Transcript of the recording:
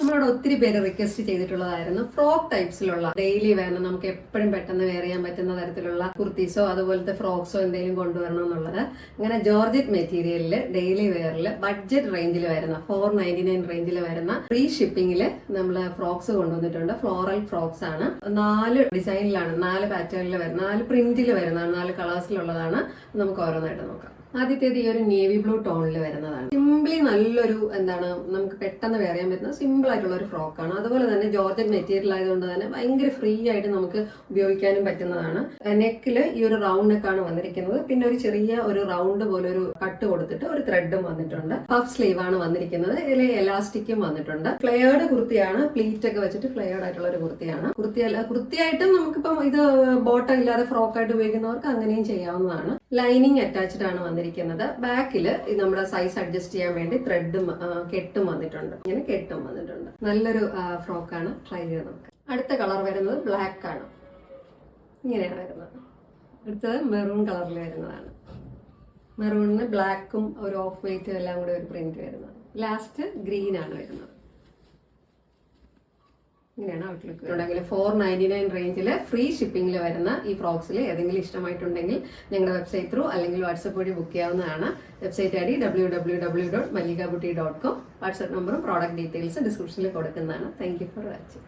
നമ്മളോട് ഒത്തിരി പേര് റിക്വസ്റ്റ് ചെയ്തിട്ടുള്ളതായിരുന്നു ഫ്രോക്ക് ടൈപ്സിലുള്ള ഡെയിലി വേണം, നമുക്ക് എപ്പോഴും പെട്ടെന്ന് വെയർ ചെയ്യാൻ പറ്റുന്ന തരത്തിലുള്ള കുർത്തീസോ അതുപോലത്തെ ഫ്രോക്സോ എന്തെങ്കിലും കൊണ്ടുവരണം എന്നുള്ളത്. അങ്ങനെ ജോർജറ്റ് മെറ്റീരിയലിൽ ഡെയിലി വെയറിൽ ബഡ്ജറ്റ് റേഞ്ചിൽ വരുന്ന 499 റേഞ്ചിൽ വരുന്ന ഫ്രീ ഷിപ്പിംഗിൽ നമ്മൾ ഫ്രോക്സ് കൊണ്ടുവന്നിട്ടുണ്ട്. ഫ്ലോറൽ ഫ്രോക്സ് ആണ്. 4 ഡിസൈനിലാണ്, 4 പാറ്റേണിൽ വരുന്ന, 4 പ്രിന്റിൽ വരുന്നതാണ്, 4 കളേഴ്സിലുള്ളതാണ്. നമുക്ക് ഓരോന്നായിട്ട് നോക്കാം. ആദ്യത്തേത് ഈ ഒരു നേവി ബ്ലൂ ടോണിൽ വരുന്നതാണ്. സിംപിളി നല്ലൊരു നമുക്ക് പെട്ടെന്ന് വെയർ ചെയ്യാൻ പറ്റുന്ന സിമ്പിൾ ആയിട്ടുള്ള ഒരു ഫ്രോക്കാണ്. അതുപോലെ തന്നെ ജോർജറ്റ് മെറ്റീരിയൽ ആയതുകൊണ്ട് തന്നെ ഭയങ്കര ഫ്രീ ആയിട്ട് നമുക്ക് ഉപയോഗിക്കാനും പറ്റുന്നതാണ്. നെക്കില് ഈ ഒരു റൗണ്ട് നെക്കാണ് വന്നിരിക്കുന്നത്. പിന്നെ ഒരു ചെറിയ ഒരു റൗണ്ട് പോലെ ഒരു കട്ട് കൊടുത്തിട്ട് ഒരു ത്രെഡും വന്നിട്ടുണ്ട്. പഫ് സ്ലീവ് ആണ് വന്നിരിക്കുന്നത്. ഇതിൽ എലാസ്റ്റിക്കും വന്നിട്ടുണ്ട്. ഫ്ലെയർഡ് കുർത്തിയാണ്, പ്ലീറ്റ് ഒക്കെ വെച്ചിട്ട് ഫ്ലെയർഡ് ആയിട്ടുള്ള ഒരു കുർത്തിയാണ്. കുർത്തിയായിട്ടും നമുക്കിപ്പം ഇത് ബോട്ടം ഇല്ലാതെ ഫ്രോക്കായിട്ട് ഉപയോഗിക്കുന്നവർക്ക് അങ്ങനെയും ചെയ്യാവുന്നതാണ്. ലൈനിങ് അറ്റാച്ച്ഡ് ആണ് വന്നിരിക്കുന്നത്. ബാക്കില് നമ്മുടെ സൈസ് അഡ്ജസ്റ്റ് ചെയ്യാൻ വേണ്ടി ത്രെഡും കെട്ടും വന്നിട്ടുണ്ട്. ഇങ്ങനെ കെട്ടും വന്നിട്ടുണ്ട്. നല്ലൊരു ഫ്രോക്കാണ്. ട്രൈ ചെയ്ത് നമുക്ക്. അടുത്ത കളർ വരുന്നത് ബ്ലാക്ക് ആണ്. ഇങ്ങനെയാണ് വരുന്നത്. അടുത്തത് മെറൂൺ കളറിൽ വരുന്നതാണ്. മെറൂണിന് ബ്ലാക്കും ഒരു ഓഫ് വൈറ്റും എല്ലാം കൂടെ ഒരു പ്രിന്റ് വരുന്നത്. ലാസ്റ്റ് ഗ്രീൻ ആണ് വരുന്നത്. ഇങ്ങനെയാണ് ഔട്ട്ലുക്ക്. ഉണ്ടെങ്കിൽ 499 റേഞ്ചിൽ ഫ്രീ ഷിപ്പിംഗിൽ വരുന്ന ഈ ഫ്രോക്സിൽ ഏതെങ്കിലും ഇഷ്ടമായിട്ടുണ്ടെങ്കിൽ ഞങ്ങളുടെ വെബ്സൈറ്റ് ത്രൂ അല്ലെങ്കിൽ വാട്സപ്പ് വഴി ബുക്ക് ചെയ്യാവുന്നതാണ്. Website I D www.mallikaboutique.com. WhatsApp നമ്പറും പ്രോഡക്റ്റ് ഡീറ്റെയിൽസ് ഡിസ്ക്രിപ്ഷനിൽ കൊടുക്കുന്നതാണ്. Thank you for watching.